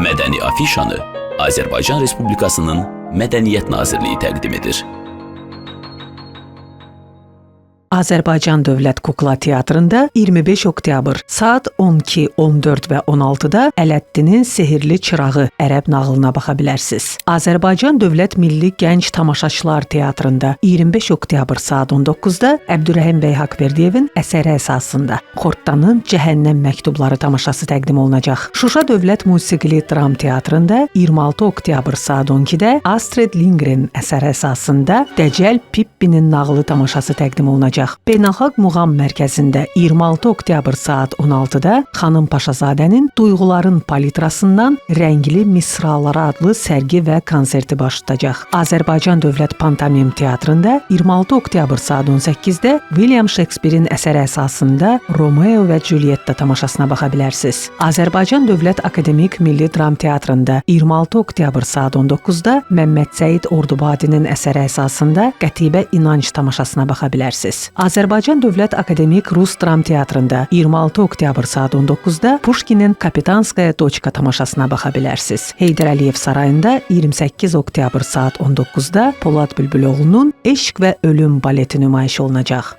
Mədəni afişanı Azərbaycan Respublikasının Mədəniyyət Nazirliyi təqdim edir. Azərbaycan Dövlət Kukla Teatrında 25 oktyabr saat 12, 14 və 16-da Ələddinin Sehirli Çırağı ərəb nağılına baxa bilərsiniz. Azərbaycan Dövlət Milli Gənc Tamaşaçılar Teatrında 25 oktyabr saat 19-da Əbdürrəhim bəy Haqverdiyevin əsəri əsasında Xortdanın Cəhənnəm məktubları tamaşası təqdim olunacaq. Şuşa Dövlət Musiqili Dram Teatrında 26 oktyabr saat 12-də Astrid Lindgren əsəri əsasında Dəcəl Pippinin nağılı tamaşası təqdim olunacaq. Beynəlxalq Muğam Mərkəzində 26 oktyabr saat 16-da Xanım Paşazadənin Duyğuların palitrasından Rəngli Misralara adlı sərgi və konserti baş tutacaq. Azərbaycan Dövlət Pantomim Teatrında 26 oktyabr saat 18-də William Shakespeare'in əsəri əsasında Romeo və Julietta tamaşasına baxa bilərsiniz. Azərbaycan Dövlət Akademik Milli Dram Teatrında 26 oktyabr saat 19-da Məmməd Səid Ordubadinin əsəri əsasında Qətibə İnanc tamaşasına baxa bilərsiniz. Azərbaycan Dövlət Akademik Rus Dram Teatrında 26 oktyabr saat 19-da Pushkinin Kapitanskaya Doçka tamaşasına baxa bilərsiniz. Heydər Əliyev Sarayında 28 oktyabr saat 19-da Polad Bülbüloğlu'nun Eşq və Ölüm baleti nümayiş olunacaq.